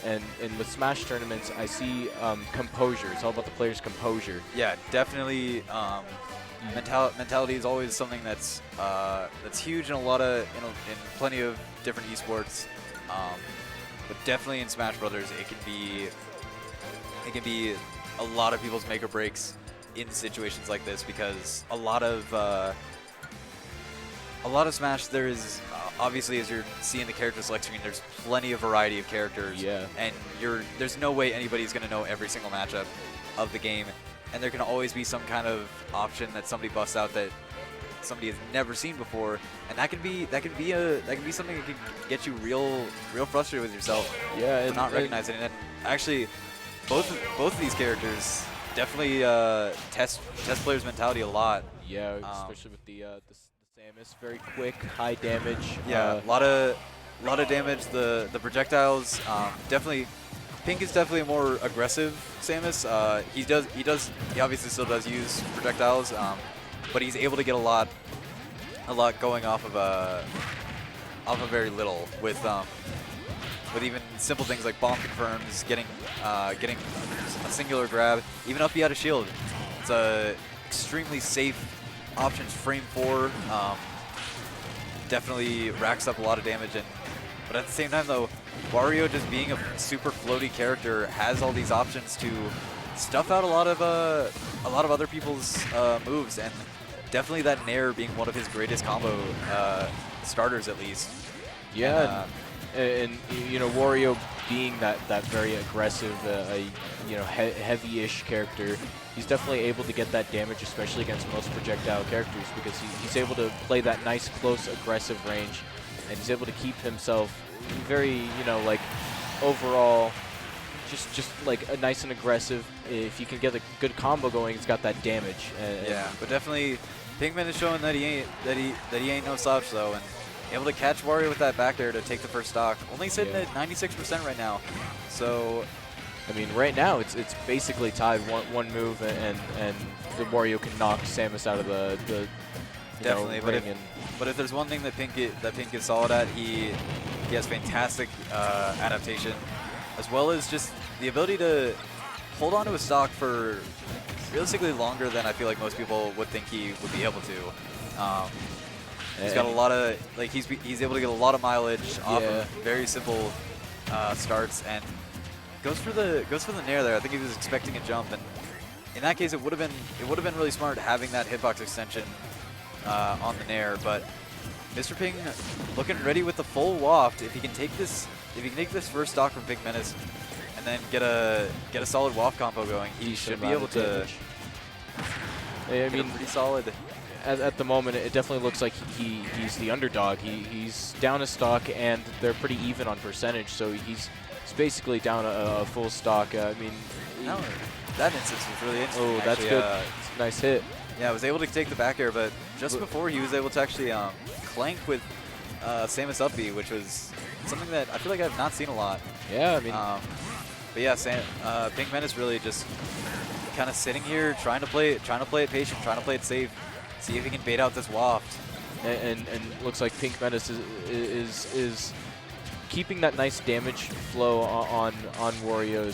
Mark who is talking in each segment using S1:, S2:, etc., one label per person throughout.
S1: and with Smash tournaments, I see composure. It's all about the player's composure.
S2: Yeah, definitely. Mentality is always something that's huge in in plenty of different esports. But definitely in Smash Brothers, it can be a lot of people's make or breaks in situations like this, because a lot of Smash, there is obviously, as you're seeing the character select screen, there's plenty of variety of characters.
S1: Yeah.
S2: And there's no way anybody's going to know every single matchup of the game, and there can always be some kind of option that somebody busts out that somebody has never seen before, and that can be something that can get you real frustrated with yourself.
S1: Yeah,
S2: for not recognizing it. And actually, both of these characters definitely test players' mentality a lot.
S1: Yeah, especially with the Samus, very quick, high damage.
S2: Yeah, a lot of damage. The projectiles, definitely. Pink is definitely a more aggressive Samus. He obviously still does use projectiles, but he's able to get a lot going off of very little with even simple things like bomb confirms, getting a singular grab, even up B out of shield. It's a extremely safe options. Frame 4 definitely racks up a lot of damage, but at the same time though, Wario, just being a super floaty character, has all these options to stuff out a lot of other people's moves, and definitely that Nair being one of his greatest combo starters at least.
S1: Yeah, and you know, Wario being that very aggressive, you know, heavy-ish character, he's definitely able to get that damage, especially against most projectile characters, because he's able to play that nice, close, aggressive range, and he's able to keep himself very, you know, like overall, just like a nice and aggressive. If you can get a good combo going, it's got that damage.
S2: Yeah, but definitely, Pinkman is showing that he ain't no slouch though, and able to catch Wario with that back air to take the first stock. Only sitting at 96% right now, so.
S1: I mean, right now it's basically tied one move, and the Wario can knock Samus out of the
S2: definitely.
S1: Know,
S2: but if there's one thing that Pink is solid at, he has fantastic adaptation, as well as just the ability to hold on to a stock for realistically longer than I feel like most people would think he would be able to. He's got a lot of, like, he's able to get a lot of mileage off of very simple starts, and goes for the Nair there. I think he was expecting a jump, and in that case, it would have been really smart having that hitbox extension on the Nair. But Mr. Ping looking ready with the full waft. If he can take this first stock from Pink Menace, and then get a solid waft combo going, he should be able to.
S1: I mean,
S2: pretty solid.
S1: At the moment, it definitely looks like he's the underdog. He's down a stock, and they're pretty even on percentage, so he's basically down a full stock. I mean,
S2: that instance was really interesting.
S1: Oh, that's
S2: actually,
S1: good. It's a nice hit.
S2: Yeah, I was able to take the back air, but just before he was able to actually clank with Samus up B, which was something that I feel like I've not seen a lot.
S1: Yeah, I mean,
S2: but yeah, Pink Menace really just kind of sitting here, trying to play it patient, trying to play it safe, see if he can bait out this waft.
S1: And looks like Pink Menace is keeping that nice damage flow on Wario,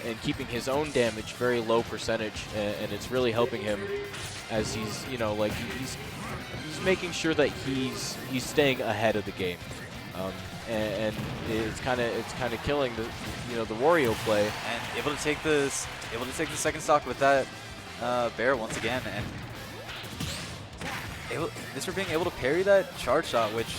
S1: and keeping his own damage very low percentage, and it's really helping him as he's, you know, like he's making sure that he's staying ahead of the game, and it's kind of killing the Wario play.
S2: And able to take the second stock with that bear once again, and Mr. Ping able to parry that charge shot, which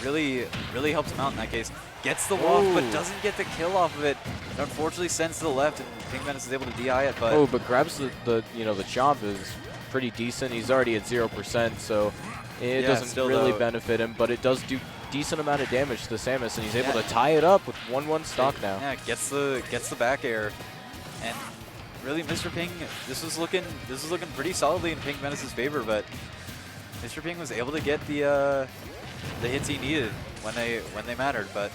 S2: really helps him out in that case. Gets the waft, but doesn't get the kill off of it. And unfortunately sends to the left, and Pink Menace is able to DI it. But
S1: grabs the chomp is pretty decent. He's already at 0%, so it doesn't really benefit him, but it does do decent amount of damage to Samus, and he's able to tie it up with 1-1 stock now.
S2: Yeah, gets the back air, and really Mr. Ping, this was looking pretty solidly in Pink Menace's favor, but Mr. Ping was able to get the hits he needed when they mattered, but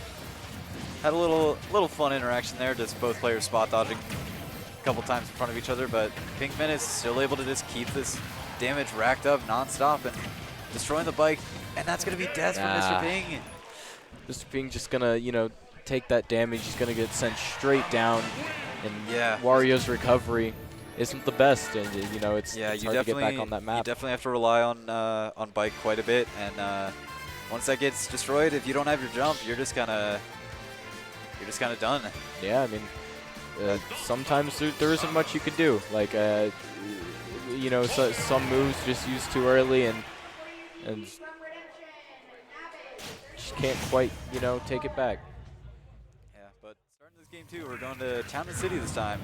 S2: had a little fun interaction there, just both players spot dodging a couple times in front of each other, but Pink Menace still able to just keep this damage racked up non-stop and destroying the bike, and that's gonna be death for Mr. Ping.
S1: Mr. Ping just gonna, you know, take that damage. He's going to get sent straight down, and
S2: Yeah.
S1: Wario's recovery isn't the best, and you know it's hard to get back on that map.
S2: You definitely have to rely on bike quite a bit, and once that gets destroyed, if you don't have your jump, you're just kind of done.
S1: Yeah, I mean, sometimes there isn't much you can do. Like, you know, some moves just used too early, and just can't quite, you know, take it back.
S2: Yeah, but starting this game too, we're going to Town and City this time.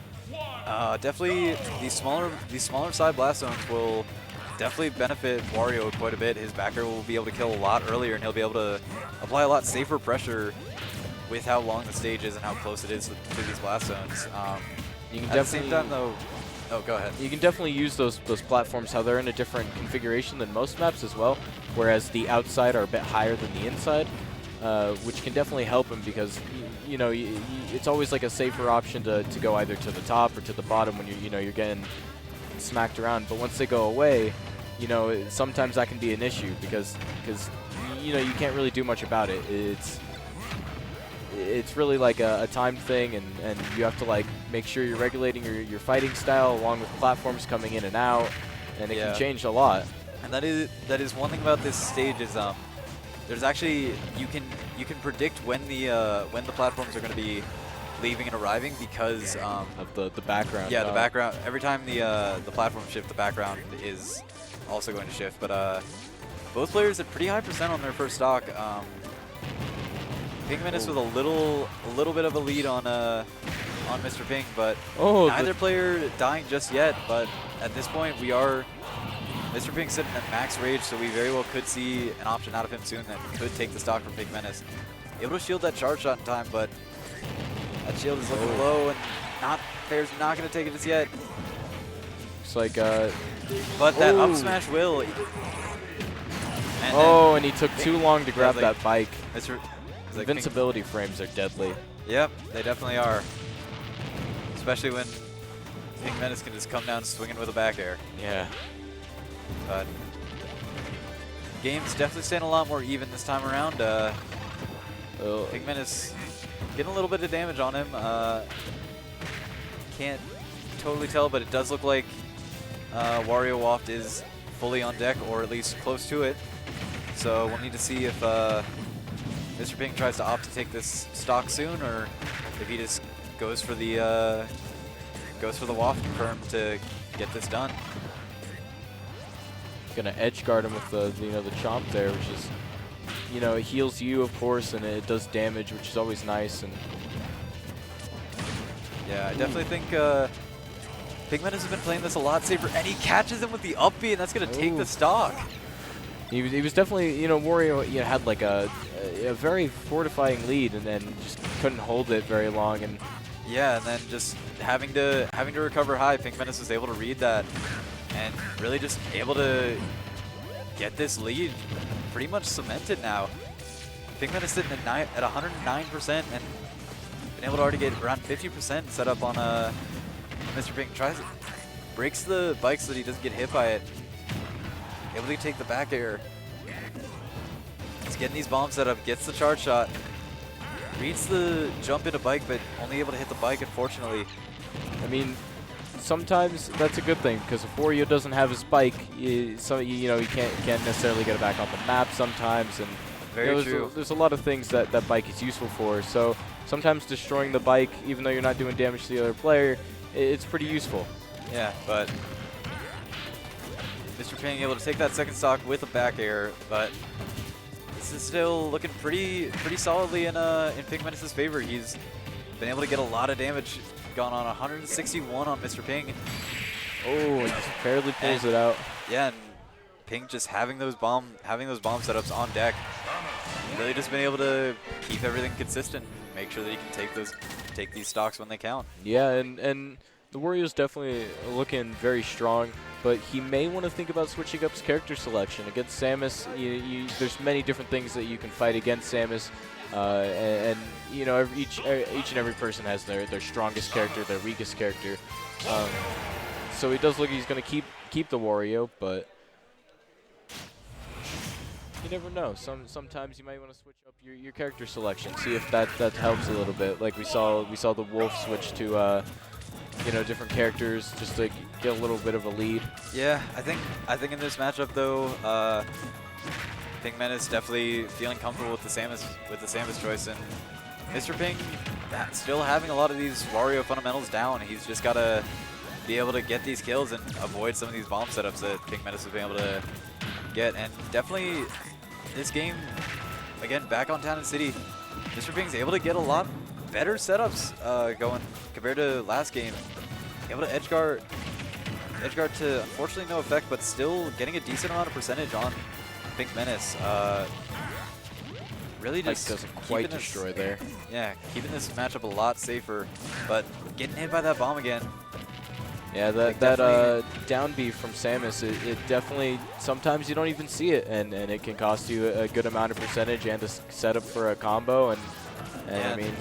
S2: Definitely, these smaller side blast zones will definitely benefit Wario quite a bit. His backer will be able to kill a lot earlier, and he'll be able to apply a lot safer pressure with how long the stage is and how close it is to these blast zones.
S1: You can
S2: at the same time, though. Oh, go ahead.
S1: You can definitely use those platforms how they're in a different configuration than most maps as well, whereas the outside are a bit higher than the inside, which can definitely help him because you know it's always like a safer option to go either to the top or to the bottom when you're getting smacked around. But once they go away, you know sometimes that can be an issue because you know you can't really do much about it. It's really like a timed thing, and you have to like make sure you're regulating your fighting style along with platforms coming in and out, and it can change a lot.
S2: And that is one thing about this stage is there's actually you can predict when the platforms are going to be leaving and arriving because
S1: of the background.
S2: Yeah, the background. Every time the platform shift, the background is also going to shift. But both players had pretty high percent on their first stock. Pink Menace with a little bit of a lead on Mr. Pink, but neither player dying just yet. But at this point, Mr. Pink sitting at max rage, so we very well could see an option out of him soon that could take the stock from Pink Menace. Able to shield that charge shot in time, but that shield is looking low, and player's not going to take it just yet.
S1: Looks like
S2: but that up smash will.
S1: And he took too long to grab that bike. Invincibility frames are deadly.
S2: Yep, they definitely are. Especially when Pink Menace can just come down swinging with a back air.
S1: Yeah.
S2: But game's definitely staying a lot more even this time around. Pink Menace getting a little bit of damage on him. Can't totally tell, but it does look like Wario Waft is fully on deck, or at least close to it. So we'll need to see if Mr. Pink tries to opt to take this stock soon, or if he just goes for the waft confirm to get this done.
S1: Gonna edge guard him with the the chomp there, which is it heals you of course, and it does damage, which is always nice. And
S2: yeah, I definitely think Pink Menace has been playing this a lot safer, and he catches him with the up B, and that's gonna take the stock.
S1: He was definitely, Wario had like a very fortifying lead, and then just couldn't hold it very long. And
S2: yeah, and then just having to recover high, Pink Menace was able to read that and really just able to get this lead pretty much cemented now. Pink Menace sitting at 109% and been able to already get around 50% set up on Mr. Pink. Breaks the bike so that he doesn't get hit by it. Able to take the back air. He's getting these bombs set up, gets the charge shot, reads the jump into bike, but only able to hit the bike, unfortunately.
S1: I mean, sometimes that's a good thing, because if Wario doesn't have his bike, he can't necessarily get it back on the map sometimes. And
S2: very true.
S1: There's a lot of things that bike is useful for. So sometimes destroying the bike, even though you're not doing damage to the other player, it's pretty useful.
S2: Yeah, but Mr. Pink able to take that second stock with a back air, but this is still looking pretty solidly in Pink Menace's favor. He's been able to get a lot of damage, gone on 161 on Mr. Pink.
S1: Oh, he just barely pulls it out.
S2: Yeah, and Pink just having those bomb setups on deck, really just been able to keep everything consistent, make sure that he can take these stocks when they count.
S1: Yeah, and the Wario's definitely looking very strong, but he may want to think about switching up his character selection. Against Samus, there's many different things that you can fight against Samus, and each and every person has their strongest character, their weakest character. So it does look like he's going to keep the Wario, but never know. Sometimes you might want to switch up your character selection, see if that helps a little bit. Like we saw the Wolf switch to you know, different characters just to get a little bit of a lead.
S2: Yeah, I think in this matchup though, Pink Menace definitely feeling comfortable with the Samus choice, and Mr. Ping still having a lot of these Wario fundamentals down. He's just gotta be able to get these kills and avoid some of these bomb setups that Pink Menace has been able to get. And definitely this game, again, back on Town and City, Mr. Ping's able to get a lot better setups going compared to last game. Able to edgeguard to unfortunately no effect, but still getting a decent amount of percentage on Pink Menace. Really just
S1: doesn't quite destroy there.
S2: Yeah, keeping this matchup a lot safer, but getting hit by that bomb again.
S1: Yeah, that down B from Samus, it definitely, sometimes you don't even see it, and it can cost you a good amount of percentage and a setup for a combo, and
S2: yeah,
S1: I mean,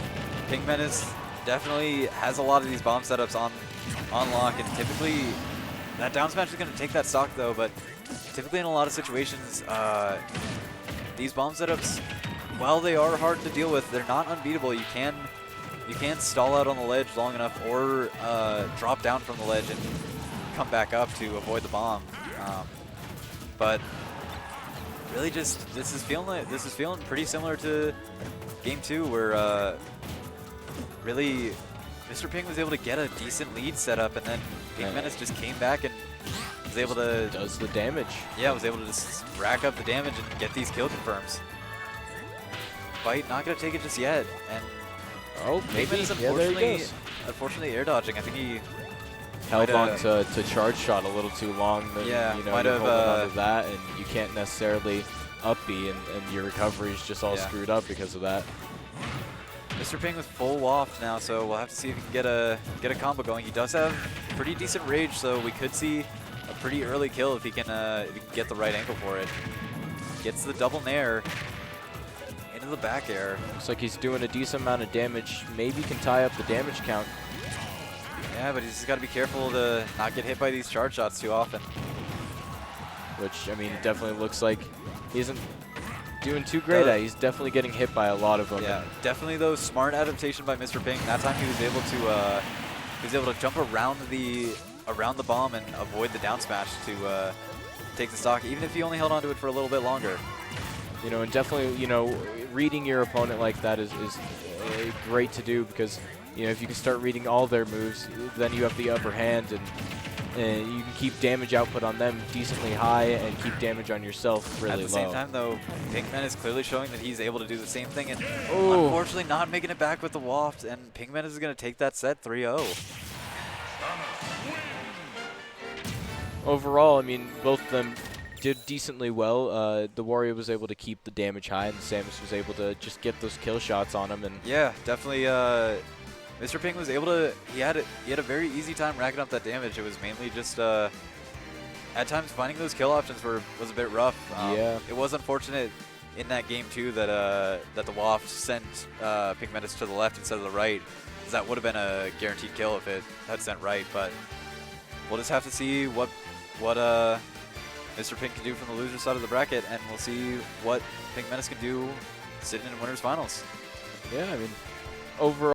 S2: Pink Menace definitely has a lot of these bomb setups on lock, and typically that down smash is going to take that stock though, but typically in a lot of situations, these bomb setups, while they are hard to deal with, they're not unbeatable. You can stall out on the ledge long enough, or drop down from the ledge and come back up to avoid the bomb. But really, just this is feeling pretty similar to Game 2, where really Mr. Ping was able to get a decent lead set up, and then Pink Menace just came back and was able to
S1: does the damage.
S2: Yeah, was able to just rack up the damage and get these kill confirms. Bite not gonna take it just yet, and
S1: oh, maybe. Yeah, there he goes.
S2: Unfortunately, air dodging. I think he
S1: held on to charge shot a little too long. Then,
S2: yeah,
S1: you know,
S2: might
S1: you're
S2: have
S1: holding on to that, and you can't necessarily up B, and your recovery is just all screwed up because of that.
S2: Mr. Ping with full waft now, so we'll have to see if he can get a combo going. He does have pretty decent rage, so we could see a pretty early kill if he can get the right angle for it. Gets the double nair into the back air.
S1: Looks like he's doing a decent amount of damage. Maybe can tie up the damage count.
S2: Yeah, but he's just got to be careful to not get hit by these charge shots too often.
S1: Which, I mean, it definitely looks like he isn't doing too great at. He's definitely getting hit by a lot of them.
S2: Yeah, definitely though, smart adaptation by Mr. Ping. That time he was able to jump around the bomb and avoid the down smash to take the stock, even if he only held onto it for a little bit longer.
S1: You know, and definitely, you know, reading your opponent like that is great to do, because, you know, if you can start reading all their moves, then you have the upper hand, and you can keep damage output on them decently high and keep damage on yourself really low.
S2: At the same time, though, Pinkman is clearly showing that he's able to do the same thing, and unfortunately not making it back with the waft, and Pinkman is going to take that set 3-0.
S1: Overall, I mean, both of them did decently well. The Wario was able to keep the damage high, and Samus was able to just get those kill shots on him. And
S2: yeah, definitely. Mr. Ping was able to. He had a very easy time racking up that damage. It was mainly just at times finding those kill options was a bit rough.
S1: Yeah,
S2: it was unfortunate in that game too that the waft sent Pink Menace to the left instead of the right, because that would have been a guaranteed kill if it had sent right. But we'll just have to see what Mr. Pink can do from the loser side of the bracket, and we'll see what Pink Menace can do sitting in winners finals.
S1: Yeah, I mean, overall.